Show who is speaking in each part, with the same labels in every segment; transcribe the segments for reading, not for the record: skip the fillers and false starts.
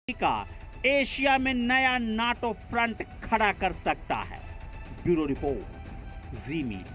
Speaker 1: का एशिया में नया नाटो फ्रंट खड़ा कर सकता है। ब्यूरो रिपोर्ट, जी मीडिया।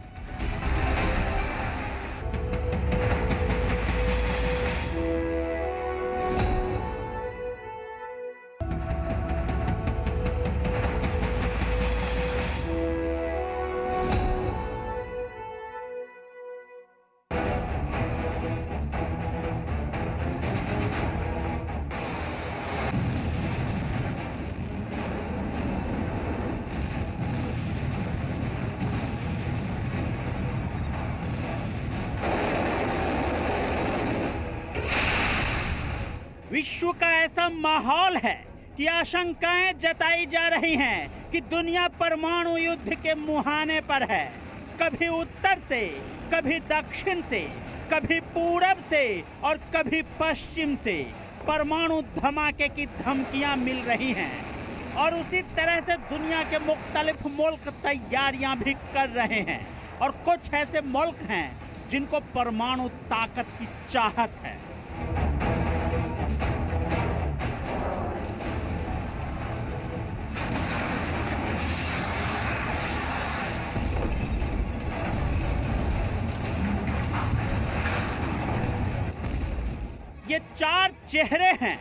Speaker 1: विश्व का ऐसा माहौल है कि आशंकाएं जताई जा रही हैं कि दुनिया परमाणु युद्ध के मुहाने पर है। कभी उत्तर से, कभी दक्षिण से, कभी पूरब से और कभी पश्चिम से परमाणु धमाके की धमकियां मिल रही हैं और उसी तरह से दुनिया के मुख्तलिफ मुल्क तैयारियां भी कर रहे हैं और कुछ ऐसे मुल्क हैं जिनको परमाणु ताकत की चाहत है। ये चार चेहरे हैं,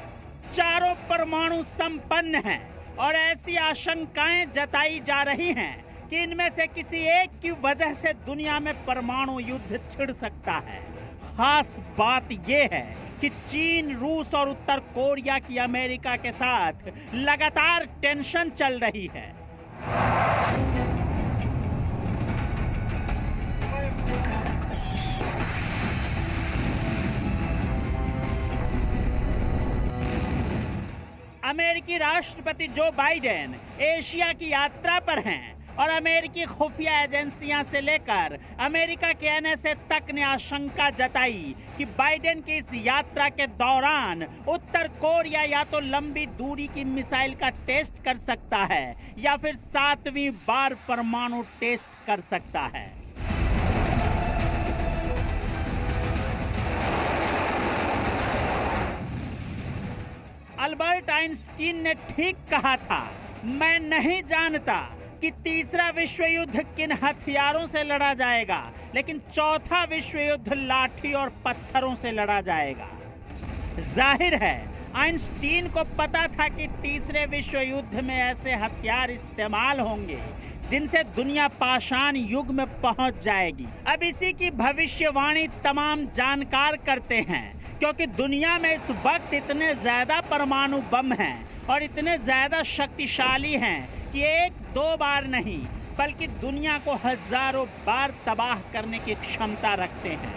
Speaker 1: चारों परमाणु संपन्न हैं और ऐसी आशंकाएं जताई जा रही हैं कि इनमें से किसी एक की वजह से दुनिया में परमाणु युद्ध छिड़ सकता है। खास बात यह है कि चीन, रूस और उत्तर कोरिया की अमेरिका के साथ लगातार टेंशन चल रही है। अमेरिकी राष्ट्रपति जो बाइडेन एशिया की यात्रा पर हैं और अमेरिकी खुफिया एजेंसियां से लेकर अमेरिका के एनएसए तक ने आशंका जताई कि बाइडेन की इस यात्रा के दौरान उत्तर कोरिया या तो लंबी दूरी की मिसाइल का टेस्ट कर सकता है या फिर 7वीं बार परमाणु टेस्ट कर सकता है। अल्बर्ट आइंस्टीन ने ठीक कहा था, मैं नहीं जानता कि तीसरा विश्व युद्ध किन हथियारों से लड़ा जाएगा, लेकिन चौथा विश्व युद्ध लाठी और पत्थरों से लड़ा जाएगा। जाहिर है आइंस्टीन को पता था कि तीसरे विश्व युद्ध में ऐसे हथियार इस्तेमाल होंगे जिनसे दुनिया पाषाण युग में पहुंच जाएगी। अब इसी की भविष्यवाणी तमाम जानकार करते हैं, क्योंकि दुनिया में इस वक्त इतने ज्यादा परमाणु बम हैं और इतने ज्यादा शक्तिशाली हैं कि एक दो बार नहीं बल्कि दुनिया को हजारों बार तबाह करने की क्षमता रखते हैं।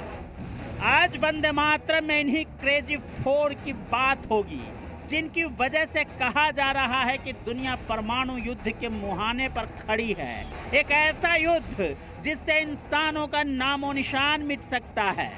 Speaker 1: आज वंदे मातरम में इन्हीं क्रेजी 4 की बात होगी, जिनकी वजह से कहा जा रहा है कि दुनिया परमाणु युद्ध के मुहाने पर खड़ी है। एक ऐसा युद्ध जिससे इंसानों का नामो निशान मिट सकता है।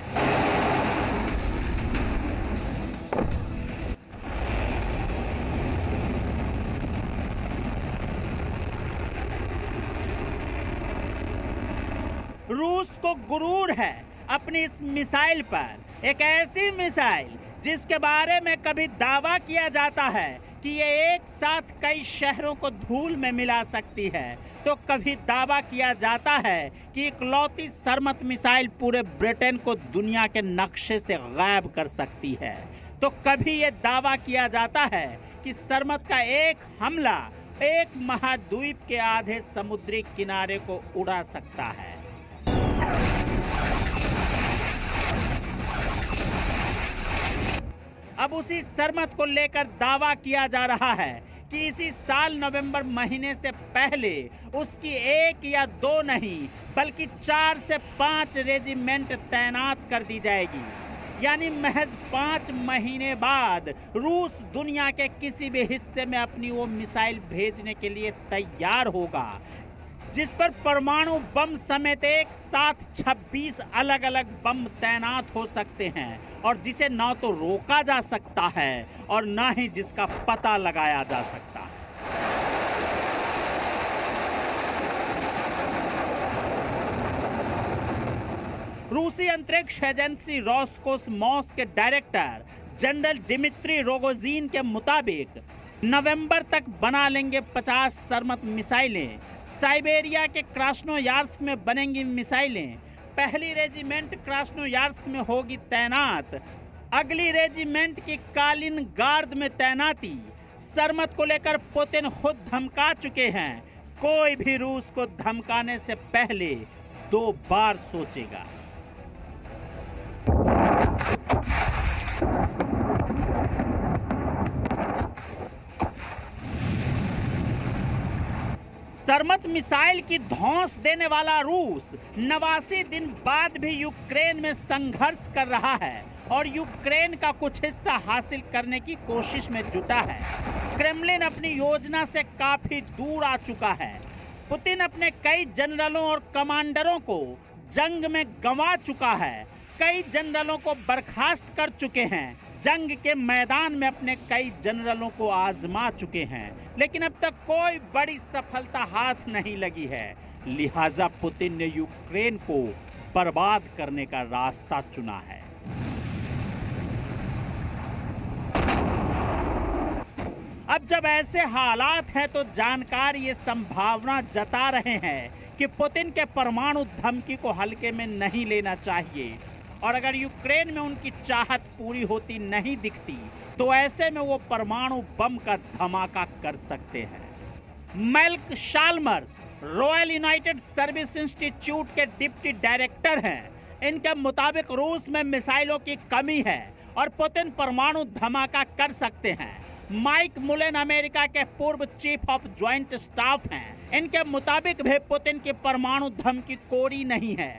Speaker 1: रूस को गुरूर है अपनी इस मिसाइल पर, एक ऐसी मिसाइल जिसके बारे में कभी दावा किया जाता है कि ये एक साथ कई शहरों को धूल में मिला सकती है, तो कभी दावा किया जाता है कि इकलौती सरमत मिसाइल पूरे ब्रिटेन को दुनिया के नक्शे से गायब कर सकती है, तो कभी ये दावा किया जाता है कि सरमत का एक हमला एक महाद्वीप के आधे समुद्री किनारे को उड़ा सकता है। अब उसी सरमत को लेकर दावा किया जा रहा है कि इसी साल नवंबर महीने से पहले उसकी 1 या 2 नहीं बल्कि 4 से 5 रेजिमेंट तैनात कर दी जाएगी। यानी महज 5 महीने बाद रूस दुनिया के किसी भी हिस्से में अपनी वो मिसाइल भेजने के लिए तैयार होगा, जिस पर परमाणु बम समेत एक साथ 26 अलग अलग बम तैनात हो सकते हैं और जिसे ना तो रोका जा सकता है और ना ही जिसका पता लगाया जा सकता है। रूसी अंतरिक्ष एजेंसी रोसकोसमोस के डायरेक्टर जनरल डिमित्री रोगोजिन के मुताबिक नवंबर तक बना लेंगे 50 सरमत मिसाइलें। साइबेरिया के क्रास्नोयार्स्क में बनेंगी मिसाइलें। पहली रेजिमेंट क्रास्नोयार्स्क में होगी तैनात। अगली रेजिमेंट की कालिनगार्ड में तैनाती। सरमत को लेकर पुतिन खुद धमका चुके हैं। कोई भी रूस को धमकाने से पहले 2 बार सोचेगा। सरमत मिसाइल की धौंस देने वाला रूस 89 दिन बाद भी यूक्रेन में संघर्ष कर रहा है और यूक्रेन का कुछ हिस्सा हासिल करने की कोशिश में जुटा है। क्रेमलिन अपनी योजना से काफी दूर आ चुका है। पुतिन अपने कई जनरलों और कमांडरों को जंग में गंवा चुका है। कई जनरलों को बर्खास्त कर चुके हैं। जंग के मैदान में अपने कई जनरलों को आजमा चुके हैं, लेकिन अब तक कोई बड़ी सफलता हाथ नहीं लगी है। लिहाजा पुतिन ने यूक्रेन को बर्बाद करने का रास्ता चुना है। अब जब ऐसे हालात हैं तो जानकार ये संभावना जता रहे हैं कि पुतिन के परमाणु धमकी को हल्के में नहीं लेना चाहिए और अगर यूक्रेन में उनकी चाहत पूरी होती नहीं दिखती तो ऐसे में वो परमाणु बम का धमाका कर सकते हैं। मेल्क शाल्मर्स रॉयल यूनाइटेड सर्विस इंस्टीट्यूट के डिप्टी डायरेक्टर हैं। इनके मुताबिक रूस में मिसाइलों की कमी है और पुतिन परमाणु धमाका कर सकते हैं। माइक मुलेन अमेरिका के पूर्व चीफ ऑफ ज्वाइंट स्टाफ हैं। इनके मुताबिक भी पुतिन की परमाणु धमकी कोरी नहीं है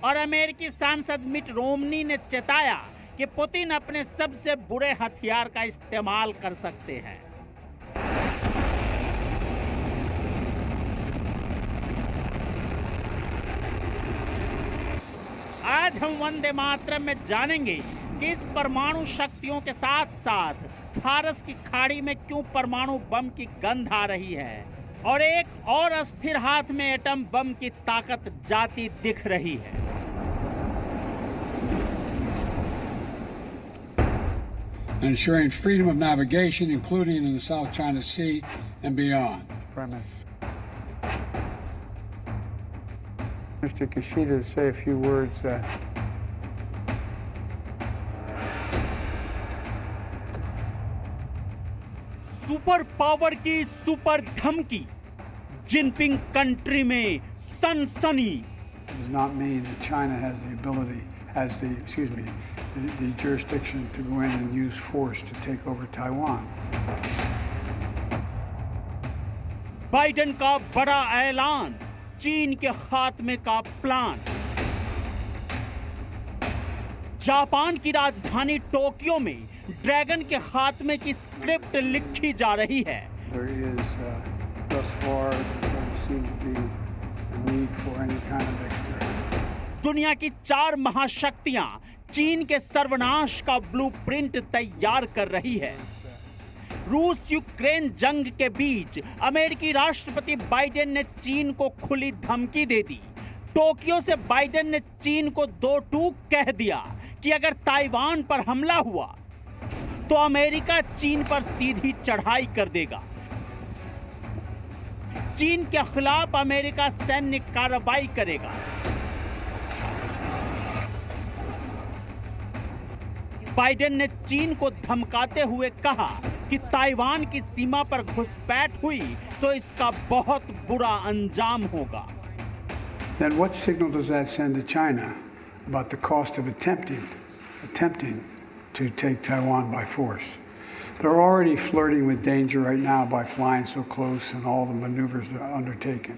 Speaker 1: और अमेरिकी सांसद मिट रोमनी ने चेताया कि पुतिन अपने सबसे बुरे हथियार का इस्तेमाल कर सकते हैं। आज हम वंदे मातरम में जानेंगे कि इस परमाणु शक्तियों के साथ साथ फारस की खाड़ी में क्यों परमाणु बम की गंध आ रही है और एक और अस्थिर हाथ में एटम बम की ताकत जाती दिख रही है।
Speaker 2: Ensuring freedom of navigation, including in the South China Sea and beyond.
Speaker 3: Mr. Kishida to say a few words.
Speaker 1: Super power की सुपर धमकी, जिनपिंग कंट्री में सनसनी।
Speaker 2: Does not mean that China has the ability, the jurisdiction to go in and use force to take over Taiwan.
Speaker 1: Biden का बड़ा ऐलान, चीन के खात्मे का प्लान। जापान की राजधानी टोक्यो में ड्रैगन के खात्मे की स्क्रिप्ट लिखी जा रही है।
Speaker 2: There is, thus far, there doesn't seem to be a need for any kind of extra.
Speaker 1: दुनिया की 4 महाशक्तियां चीन के सर्वनाश का ब्लूप्रिंट तैयार कर रही है। रूस यूक्रेन जंग के बीच अमेरिकी राष्ट्रपति बाइडेन ने चीन को खुली धमकी दे दी। टोक्यो से बाइडेन ने चीन को 2 टूक कह दिया कि अगर ताइवान पर हमला हुआ तो अमेरिका चीन पर सीधी चढ़ाई कर देगा। चीन के खिलाफ अमेरिका सैन्य कार्रवाई करेगा। बाइडेन ने चीन को धमकाते हुए कहा कि ताइवान की सीमा पर घुसपैठ हुई तो इसका बहुत बुरा अंजाम होगा।
Speaker 2: Then what signal does that send to China about the cost of attempting to take Taiwan by force? They're already flirting with danger right now by flying so close and all the maneuvers that are undertaken.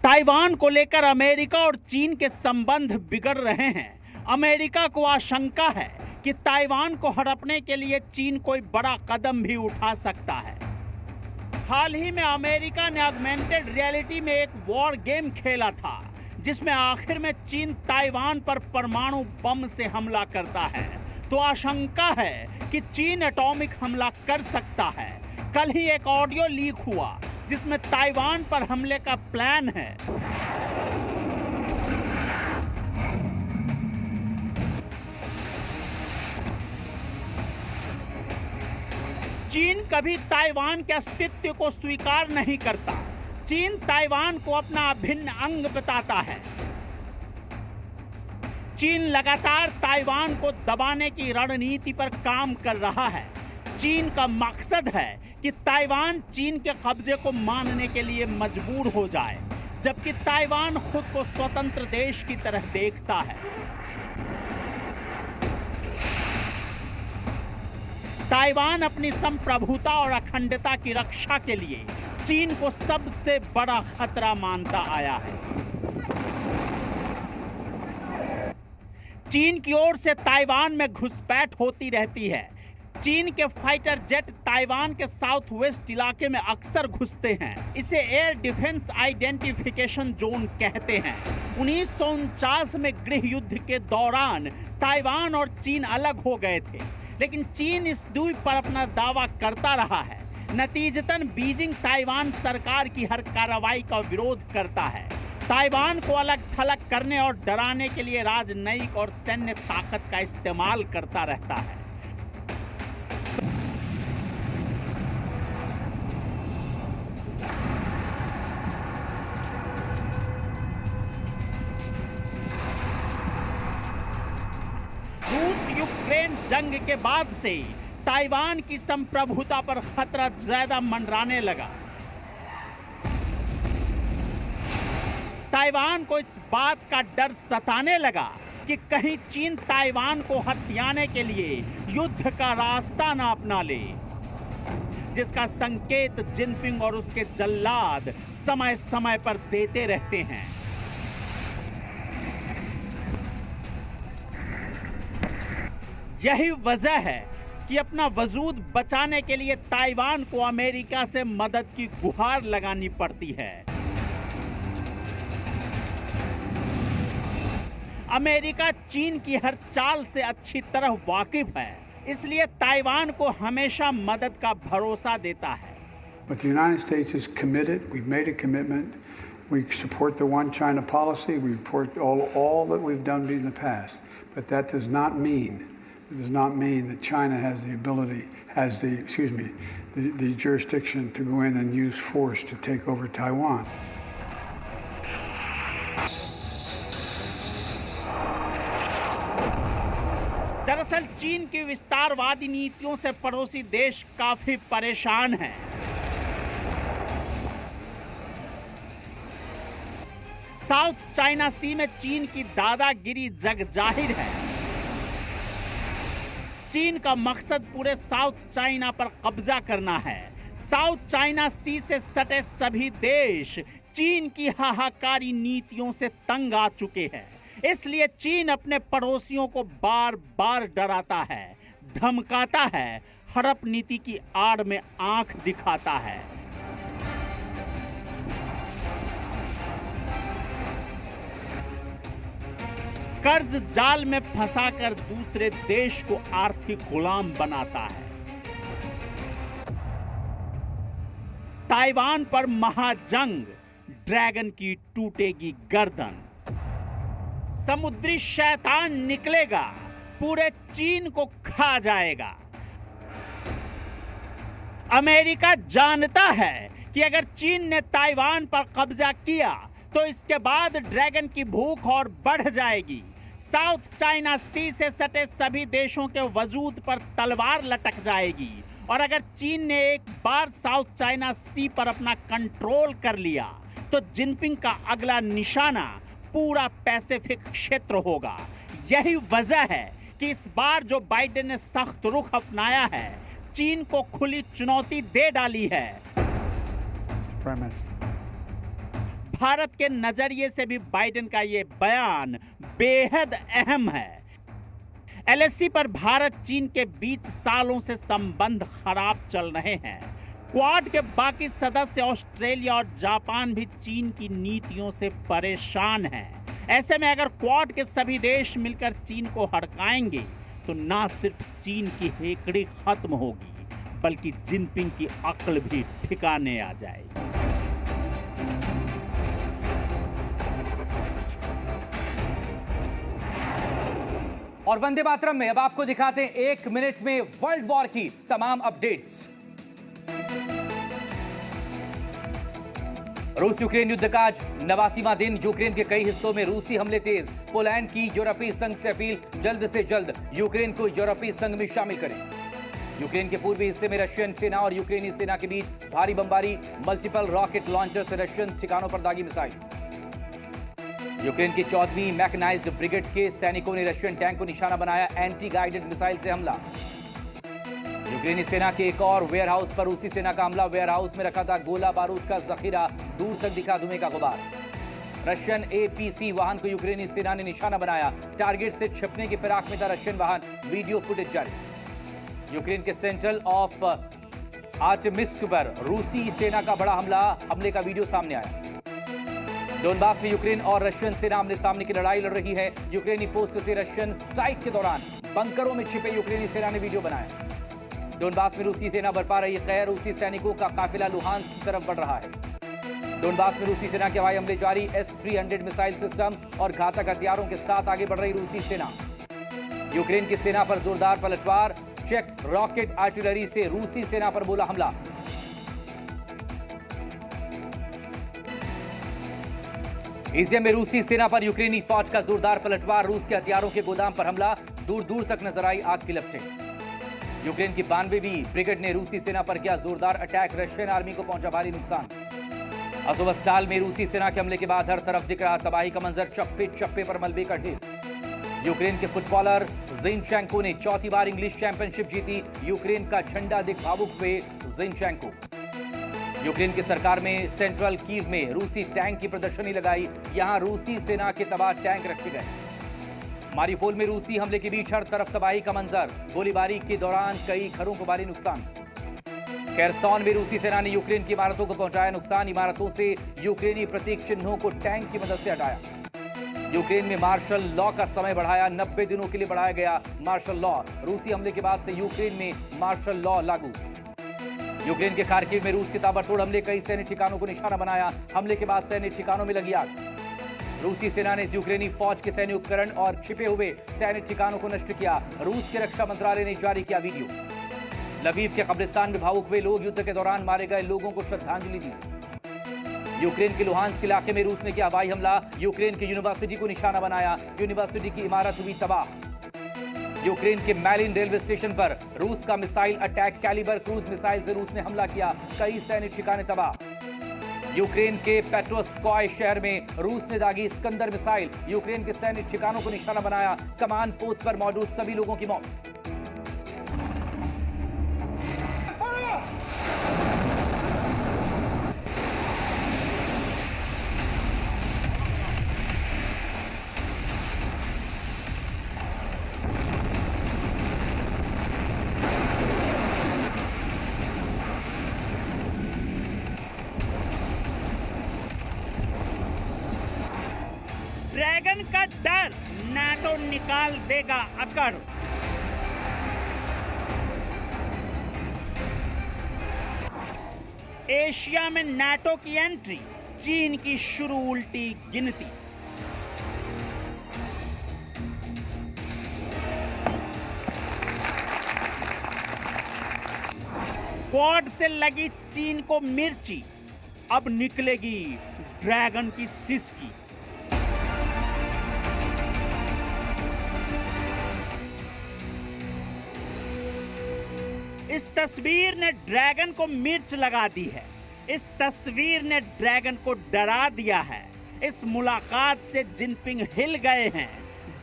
Speaker 1: Taiwan को लेकर America और चीन के संबंध बिगड़ रहे हैं। America को आशंका है कि ताइवान को हड़पने के लिए चीन कोई बड़ा कदम भी उठा सकता है। हाल ही में अमेरिका ने ऑगमेंटेड रियलिटी में एक वॉर गेम खेला था जिसमें आखिर में चीन ताइवान पर परमाणु बम से हमला करता है। तो आशंका है कि चीन एटॉमिक हमला कर सकता है। कल ही एक ऑडियो लीक हुआ जिसमें ताइवान पर हमले का प्लान है। चीन कभी ताइवान के अस्तित्व को स्वीकार नहीं करता। चीन ताइवान को अपना अभिन्न अंग बताता है। चीन लगातार ताइवान को दबाने की रणनीति पर काम कर रहा है। चीन का मकसद है कि ताइवान चीन के कब्जे को मानने के लिए मजबूर हो जाए, जबकि ताइवान खुद को स्वतंत्र देश की तरह देखता है। ताइवान अपनी संप्रभुता और अखंडता की रक्षा के लिए चीन को सबसे बड़ा खतरा मानता आया है। चीन की ओर से ताइवान में घुसपैठ होती रहती है। चीन के फाइटर जेट ताइवान के साउथ वेस्ट इलाके में अक्सर घुसते हैं। इसे एयर डिफेंस आइडेंटिफिकेशन जोन कहते हैं। 1949 में गृह युद्ध के दौरान ताइवान और चीन अलग हो गए थे, लेकिन चीन इस द्वीप पर अपना दावा करता रहा है। नतीजतन बीजिंग ताइवान सरकार की हर कार्रवाई का विरोध करता है। ताइवान को अलग थलग करने और डराने के लिए राजनयिक और सैन्य ताकत का इस्तेमाल करता रहता है। रूस यूक्रेन जंग के बाद से ताइवान की संप्रभुता पर खतरा ज्यादा मंडराने लगा। ताइवान को इस बात का डर सताने लगा कि कहीं चीन ताइवान को हथियाने के लिए युद्ध का रास्ता न अपना ले, जिसका संकेत जिनपिंग और उसके जल्लाद समय समय पर देते रहते हैं। यही वजह है कि अपना वजूद बचाने के लिए ताइवान को अमेरिका से मदद की गुहार लगानी पड़ती है। अमेरिका चीन की हर चाल से अच्छी तरह वाकिफ है, इसलिए ताइवान को हमेशा मदद का भरोसा देता है।
Speaker 2: But the United States is committed. We've made a commitment. We support the one China policy. We support all that we've done in the past. But that does not mean that China has the ability, the jurisdiction to go in and use force to take over Taiwan.
Speaker 1: दरअसल चीन की विस्तारवादी नीतियों से पड़ोसी देश काफी परेशान हैं। साउथ चाइना सी में चीन की दादागिरी जग जाहिर है। चीन का मकसद पूरे साउथ चाइना पर कब्जा करना है। साउथ चाइना सी से सटे सभी देश चीन की हाहाकारी नीतियों से तंग आ चुके हैं। इसलिए चीन अपने पड़ोसियों को बार बार डराता है, धमकाता है, हड़प नीति की आड़ में आंख दिखाता है। कर्ज जाल में फंसाकर दूसरे देश को आर्थिक गुलाम बनाता है। ताइवान पर महाजंग, ड्रैगन की टूटेगी गर्दन। समुद्री शैतान निकलेगा, पूरे चीन को खा जाएगा। अमेरिका जानता है कि अगर चीन ने ताइवान पर कब्जा किया तो इसके बाद ड्रैगन की भूख और बढ़ जाएगी। साउथ चाइना सी से सटे सभी देशों के वजूद पर तलवार लटक जाएगी। और अगर चीन ने एक बार साउथ चाइना सी पर अपना कंट्रोल कर लिया तो जिनपिंग का अगला निशाना पूरा पैसिफिक क्षेत्र होगा। यही वजह है कि इस बार जो बाइडेन ने सख्त रुख अपनाया है, चीन को खुली चुनौती दे डाली है। भारत के नजरिए से भी बाइडेन का ये बयान बेहद अहम है। एलएसी पर भारत चीन के बीच सालों से संबंध खराब चल रहे हैं। क्वाड के बाकी सदस्य ऑस्ट्रेलिया और जापान भी चीन की नीतियों से परेशान हैं। ऐसे में अगर क्वाड के सभी देश मिलकर चीन को हड़काएंगे तो ना सिर्फ चीन की हेकड़ी खत्म होगी, बल्कि जिनपिंग की अक्ल भी ठिकाने आ जाएगी।
Speaker 4: और वंदे मातरम में अब आपको दिखाते हैं 1 मिनट में वर्ल्ड वॉर की तमाम अपडेट्स। रूस यूक्रेन युद्ध का आज 89वां दिन। यूक्रेन के कई हिस्सों में रूसी हमले तेज। पोलैंड की यूरोपीय संघ से अपील जल्द से जल्द यूक्रेन को यूरोपीय संघ में शामिल करें। यूक्रेन के पूर्वी हिस्से में रशियन सेना और यूक्रेनी सेना के बीच भारी बमबारी। मल्टीपल रॉकेट लॉन्चर से रशियन ठिकानों पर दागी मिसाइल। यूक्रेन की 4वीं मैकेनाइज्ड ब्रिगेड के सैनिकों ने रशियन टैंक को निशाना बनाया। एंटी गाइडेड मिसाइल से हमला। यूक्रेनी सेना के एक और वेयरहाउस पर रूसी सेना का हमला। वेयरहाउस में रखा था गोला बारूद का जखीरा। दूर तक दिखा धुएं का गुबार। रशियन एपीसी वाहन को यूक्रेनी सेना ने निशाना बनाया। टारगेट से छिपने की फिराक में था रशियन वाहन। वीडियो फुटेज जारी। यूक्रेन के सेंट्रल ऑफ आर्टेमिस्क पर रूसी सेना का बड़ा हमला। हमले का वीडियो सामने आया। डोनबास में यूक्रेन और रशियन सेना आमने सामने की लड़ाई लड़ रही है। यूक्रेनी पोस्ट से रशियन स्ट्राइक के दौरान बंकरों में छिपे यूक्रेनी सेना ने वीडियो बनाया। डोनबास में रूसी सेना बरपा रही खैर। रूसी सैनिकों का काफिला लुहांस्क की तरफ बढ़ रहा है। डोनबास में रूसी सेना के हवाई हमले जारी। S-300 मिसाइल सिस्टम और घातक हथियारों के साथ आगे बढ़ रही रूसी सेना। यूक्रेन की सेना पर जोरदार पलटवार। चेक रॉकेट आर्टिलरी से रूसी सेना पर बोला हमला। इजियम में रूसी सेना पर यूक्रेनी फौज का जोरदार पलटवार। रूस के हथियारों के गोदाम पर हमला। दूर दूर तक नजर आई आग की लपटें। यूक्रेन की 92वीं ब्रिगेड ने रूसी सेना पर किया जोरदार अटैक। रशियन आर्मी को पहुंचा भारी नुकसान। अज़ोवस्टाल में रूसी सेना के हमले के बाद हर तरफ दिख रहा तबाही का मंजर। चप्पे चप्पे पर मलबे का ढेर। यूक्रेन के फुटबॉलर जिनचेंको ने चौथी बार इंग्लिश चैंपियनशिप जीती। यूक्रेन का झंडा देख भावुक हुए जिनचेंको। यूक्रेन की सरकार में सेंट्रल कीव में रूसी टैंक की प्रदर्शनी लगाई। यहां रूसी सेना के तबाह टैंक रखे गए। मारियोपोल में रूसी हमले के बीच हर तरफ तबाही का मंजर। गोलीबारी के दौरान कई घरों को भारी नुकसान। केरसोन में रूसी सेना ने यूक्रेन की इमारतों को पहुंचाया नुकसान। इमारतों से यूक्रेनी प्रतीक चिन्हों को टैंक की मदद से हटाया। यूक्रेन में मार्शल लॉ का समय बढ़ाया। 90 दिनों के लिए बढ़ाया गया मार्शल लॉ। रूसी हमले के बाद से यूक्रेन में मार्शल लॉ लागू। यूक्रेन के खार्किव में रूस के ताबड़तोड़ हमले। कई सैन्य ठिकानों को निशाना बनाया। हमले के बाद सैन्य ठिकानों में लगी आग। रूसी सेना ने यूक्रेनी फौज के सैन्य उपकरण और छिपे हुए सैन्य ठिकानों को नष्ट किया। रूस के रक्षा मंत्रालय ने जारी किया वीडियो। लवीव के कब्रिस्तान में भावुक हुए लोग। युद्ध के दौरान मारे गए लोगों को श्रद्धांजलि दी। यूक्रेन के लुहांस्क इलाके में रूस ने किया हवाई हमला। यूक्रेन की यूनिवर्सिटी को निशाना बनाया। यूनिवर्सिटी की इमारत हुई तबाह। यूक्रेन के मैलिन रेलवे स्टेशन पर रूस का missile attack. Caliber cruise missile से रूस ने हमला किया। कई सैन्य ठिकाने तबाह। यूक्रेन के पेट्रोस्कॉय शहर में रूस ने दागी स्कंदर मिसाइल। यूक्रेन के सैन्य ठिकानों को निशाना बनाया। कमांड पोस्ट पर मौजूद सभी लोगों की मौत।
Speaker 1: ड्रैगन का डर नाटो निकाल देगा अकड़। एशिया में नाटो की एंट्री। चीन की शुरू उल्टी गिनती। क्वाड से लगी चीन को मिर्ची। अब निकलेगी ड्रैगन की सिसकी। इस तस्वीर ने ड्रैगन को मिर्च लगा दी है। इस तस्वीर ने ड्रैगन को डरा दिया है। इस मुलाकात से जिनपिंग हिल गए हैं।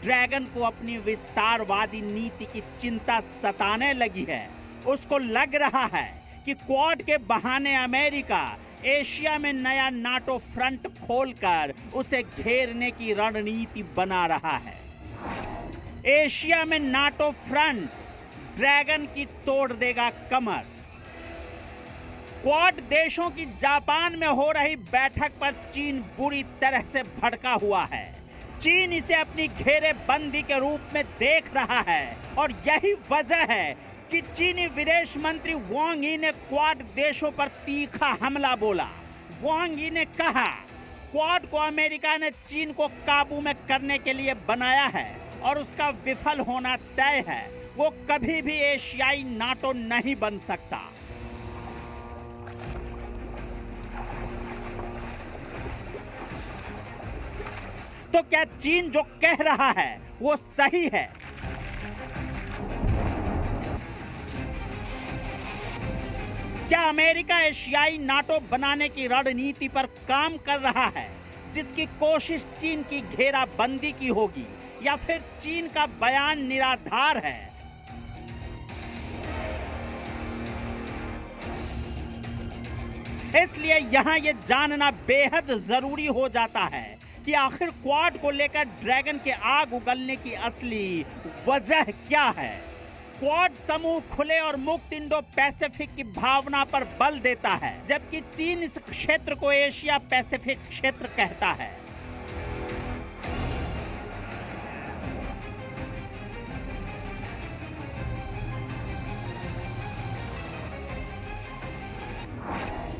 Speaker 1: ड्रैगन को अपनी विस्तारवादी नीति की चिंता सताने लगी है। उसको लग रहा है कि क्वाड के बहाने अमेरिका एशिया में नया नाटो फ्रंट खोलकर उसे घेरने की रणनीति बना रहा है। एशिया में नाटो फ्रंट ड्रैगन की तोड़ देगा कमर। क्वाड देशों की जापान में हो रही बैठक पर चीन बुरी तरह से भड़का हुआ है। चीन इसे अपनी घेरेबंदी के रूप में देख रहा है और यही वजह है कि चीनी विदेश मंत्री वांग यी ने क्वाड देशों पर तीखा हमला बोला। वांग यी ने कहा, क्वाड को अमेरिका ने चीन को काबू में करने के लिए बनाया है और उसका विफल होना तय है। वो कभी भी एशियाई नाटो नहीं बन सकता। तो क्या चीन जो कह रहा है वो सही है? क्या अमेरिका एशियाई नाटो बनाने की रणनीति पर काम कर रहा है, जिसकी कोशिश चीन की घेराबंदी की होगी, या फिर चीन का बयान निराधार है? इसलिए यहां यह जानना बेहद जरूरी हो जाता है कि आखिर क्वाड को लेकर ड्रैगन के आग उगलने की असली वजह क्या है। क्वाड समूह खुले और मुक्त इंडो पैसिफिक की भावना पर बल देता है, जबकि चीन इस क्षेत्र को एशिया पैसिफिक क्षेत्र कहता है।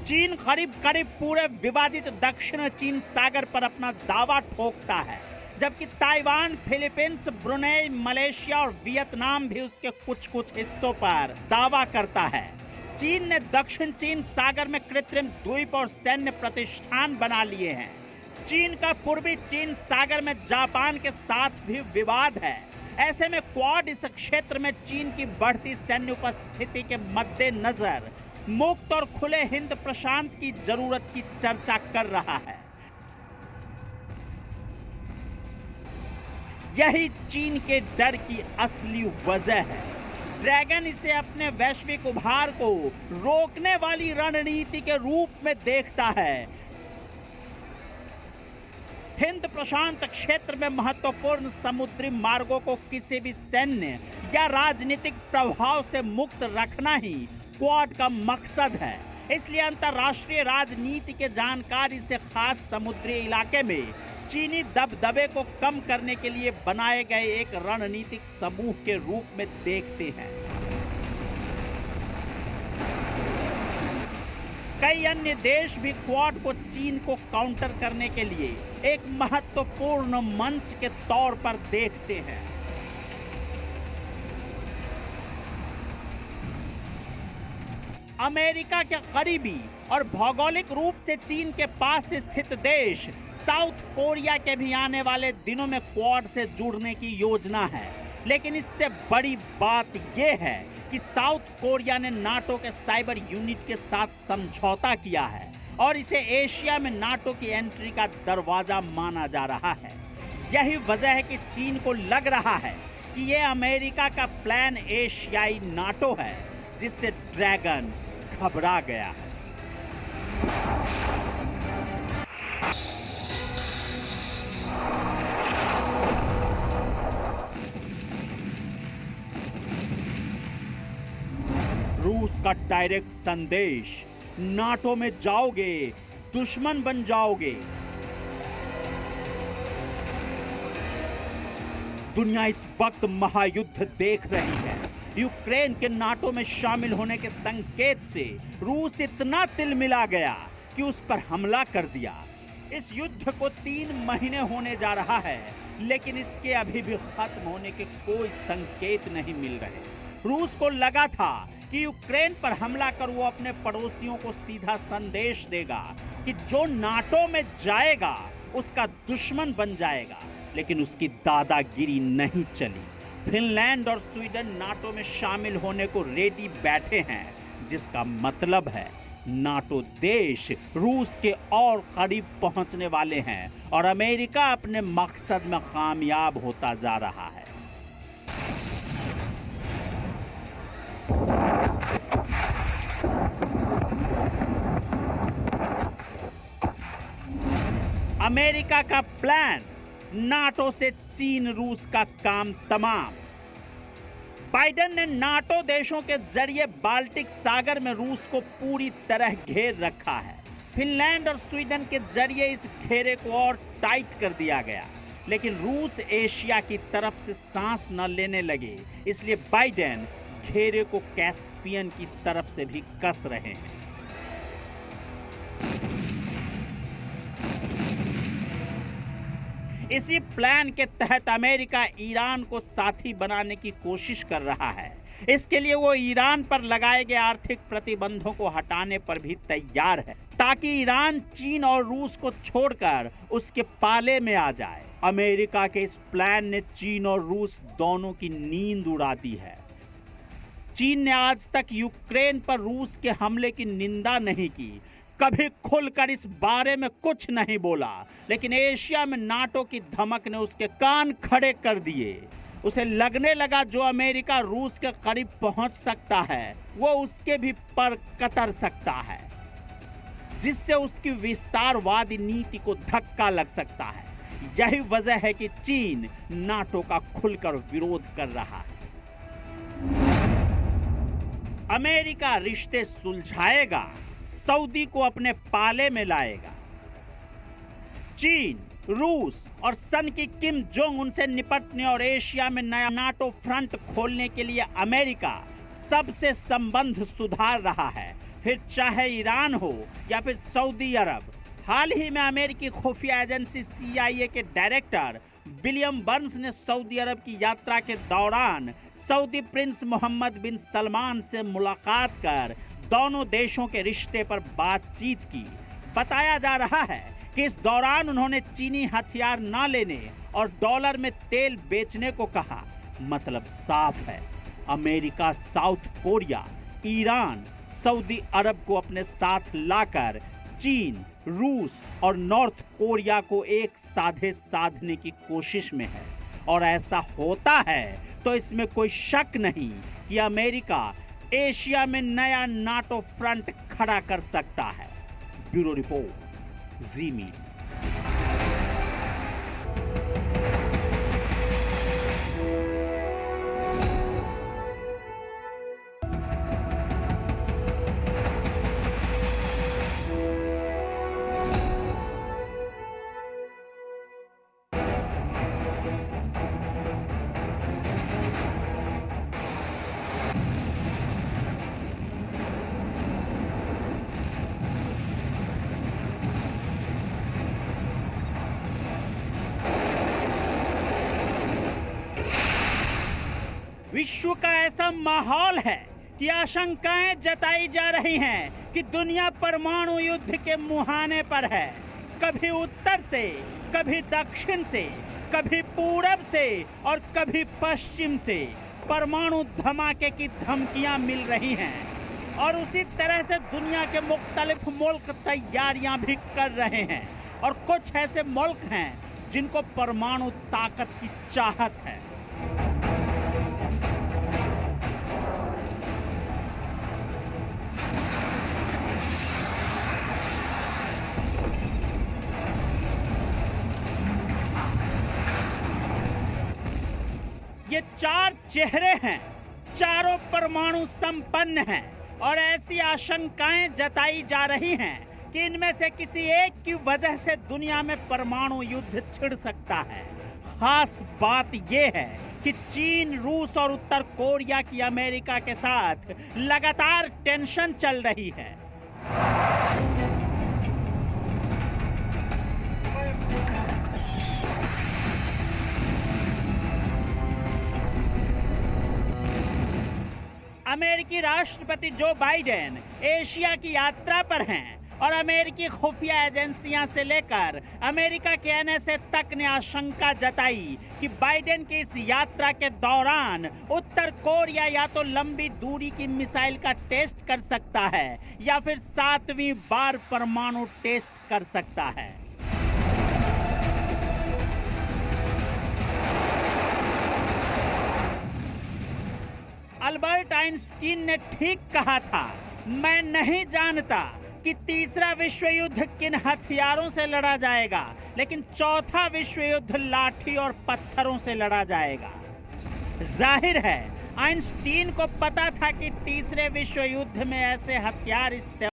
Speaker 1: चीन करीब करीब पूरे विवादित दक्षिण चीन सागर पर अपना दावा ठोकता है, जबकि ताइवान, फिलीपींस, ब्रुनेई, मलेशिया और वियतनाम भी उसके कुछ कुछ हिस्सों पर दावा करता है। चीन ने दक्षिण चीन सागर में कृत्रिम द्वीप और सैन्य प्रतिष्ठान बना लिए हैं। चीन का पूर्वी चीन सागर में जापान के साथ भी विवाद है। ऐसे में क्वाड इस क्षेत्र में चीन की बढ़ती सैन्य उपस्थिति के मद्देनजर मुक्त और खुले हिंद प्रशांत की जरूरत की चर्चा कर रहा है। यही चीन के डर की असली वजह है। ड्रैगन इसे अपने वैश्विक उभार को रोकने वाली रणनीति के रूप में देखता है। हिंद प्रशांत क्षेत्र में महत्वपूर्ण समुद्री मार्गों को किसी भी सैन्य या राजनीतिक प्रभाव से मुक्त रखना ही क्वाड का मकसद है। इसलिए अंतर्राष्ट्रीय राजनीति के जानकार इसे खास समुद्री इलाके में चीनी दबदबे को कम करने के लिए बनाए गए एक रणनीतिक समूह के रूप में देखते हैं। कई अन्य देश भी क्वाड को चीन को काउंटर करने के लिए एक महत्वपूर्ण मंच के तौर पर देखते हैं। अमेरिका के करीबी और भौगोलिक रूप से चीन के पास स्थित देश साउथ कोरिया के भी आने वाले दिनों में क्वाड से जुड़ने की योजना है। लेकिन इससे बड़ी बात यह है कि साउथ कोरिया ने नाटो के साइबर यूनिट के साथ समझौता किया है और इसे एशिया में नाटो की एंट्री का दरवाजा माना जा रहा है। यही वजह है कि चीन को लग रहा है कि यह अमेरिका का प्लान एशियाई नाटो है, जिससे ड्रैगन घबरा गया है। रूस का डायरेक्ट संदेश, नाटो में जाओगे दुश्मन बन जाओगे। दुनिया इस वक्त महायुद्ध देख रही है। यूक्रेन के नाटो में शामिल होने के संकेत से रूस इतना तिलमिला गया कि उस पर हमला कर दिया। इस युद्ध को 3 महीने होने जा रहा है, लेकिन इसके अभी भी खत्म होने के कोई संकेत नहीं मिल रहे। रूस को लगा था कि यूक्रेन पर हमला कर वो अपने पड़ोसियों को सीधा संदेश देगा कि जो नाटो में जाएगा उसका दुश्मन बन जाएगा, लेकिन उसकी दादागिरी नहीं चली। फिनलैंड और स्वीडन नाटो में शामिल होने को रेडी बैठे हैं, जिसका मतलब है नाटो देश रूस के और करीब पहुंचने वाले हैं और अमेरिका अपने मकसद में कामयाब होता जा रहा है। अमेरिका का प्लान, नाटो से चीन रूस का काम तमाम। बाइडेन ने नाटो देशों के जरिए बाल्टिक सागर में रूस को पूरी तरह घेर रखा है। फिनलैंड और स्वीडन के जरिए इस घेरे को और टाइट कर दिया गया, लेकिन रूस एशिया की तरफ से सांस न लेने लगे, इसलिए बाइडेन घेरे को कैस्पियन की तरफ से भी कस रहे हैं। इसी प्लान के तहत अमेरिका ईरान को साथी बनाने की कोशिश कर रहा है। इसके लिए वो ईरान पर लगाए गए आर्थिक प्रतिबंधों को हटाने पर भी तैयार है, ताकि ईरान चीन और रूस को छोड़कर उसके पाले में आ जाए। अमेरिका के इस प्लान ने चीन और रूस दोनों की नींद उड़ा दी है। चीन ने आज तक यूक्रेन पर रूस के हमले की निंदा नहीं की, कभी खुलकर इस बारे में कुछ नहीं बोला, लेकिन एशिया में नाटो की धमक ने उसके कान खड़े कर दिए। उसे लगने लगा जो अमेरिका रूस के करीब पहुंच सकता है वो उसके भी पर कतर सकता है, जिससे उसकी विस्तारवादी नीति को धक्का लग सकता है। यही वजह है कि चीन नाटो का खुलकर विरोध कर रहा है। अमेरिका रिश्ते सुलझाएगा, सऊदी को अपने पाले में लाएगा। चीन, रूस और सन की किम जोंग उन से निपटने और एशिया में नया नाटो फ्रंट खोलने के लिए अमेरिका सबसे संबंध सुधार रहा है, फिर चाहे ईरान हो या फिर सऊदी अरब। हाल ही में अमेरिकी खुफिया एजेंसी CIA के डायरेक्टर विलियम बर्न्स ने सऊदी अरब की यात्रा के दौरान सऊदी प्रिंस मोहम्मद बिन सलमान से मुलाकात कर दोनों देशों के रिश्ते पर बातचीत की। बताया जा रहा है कि इस दौरान उन्होंने चीनी हथियार न लेने और डॉलर में तेल बेचने को कहा। मतलब साफ है, America South Korea, Iran, Saudi Arabia अपने साथ लाकर चीन, रूस और नॉर्थ कोरिया को एक साधे साधने की कोशिश में है। और ऐसा होता है तो इसमें कोई शक नहीं कि अमेरिका एशिया में नया नाटो फ्रंट खड़ा कर सकता है। ब्यूरो रिपोर्ट, जी मीडिया। विश्व का ऐसा माहौल है कि आशंकाएं जताई जा रही हैं कि दुनिया परमाणु युद्ध के मुहाने पर है। कभी उत्तर से, कभी दक्षिण से, कभी पूरब से और कभी पश्चिम से परमाणु धमाके की धमकियां मिल रही हैं। और उसी तरह से दुनिया के मुख्तलिफ मुल्क तैयारियां भी कर रहे हैं। और कुछ ऐसे मुल्क हैं जिनको परमाणु ताकत की चाहत है। ये चार चेहरे हैं, चारों परमाणु संपन्न हैं और ऐसी आशंकाएं जताई जा रही हैं कि इनमें से किसी एक की वजह से दुनिया में परमाणु युद्ध छिड़ सकता है। खास बात यह है कि चीन, रूस और उत्तर कोरिया की अमेरिका के साथ लगातार टेंशन चल रही है। अमेरिकी राष्ट्रपति जो बाइडेन एशिया की यात्रा पर हैं और अमेरिकी खुफिया एजेंसियां से लेकर अमेरिका के NSA तक ने आशंका जताई कि बाइडेन की इस यात्रा के दौरान उत्तर कोरिया या तो लंबी दूरी की मिसाइल का टेस्ट कर सकता है या फिर 7वीं बार परमाणु टेस्ट कर सकता है। अल्बर्ट आइंस्टीन ने ठीक कहा था, मैं नहीं जानता कि तीसरा विश्व युद्ध किन हथियारों से लड़ा जाएगा, लेकिन चौथा विश्व युद्ध लाठी और पत्थरों से लड़ा जाएगा। जाहिर है आइंस्टीन को पता था कि तीसरे विश्व युद्ध में ऐसे हथियार इस्तेमाल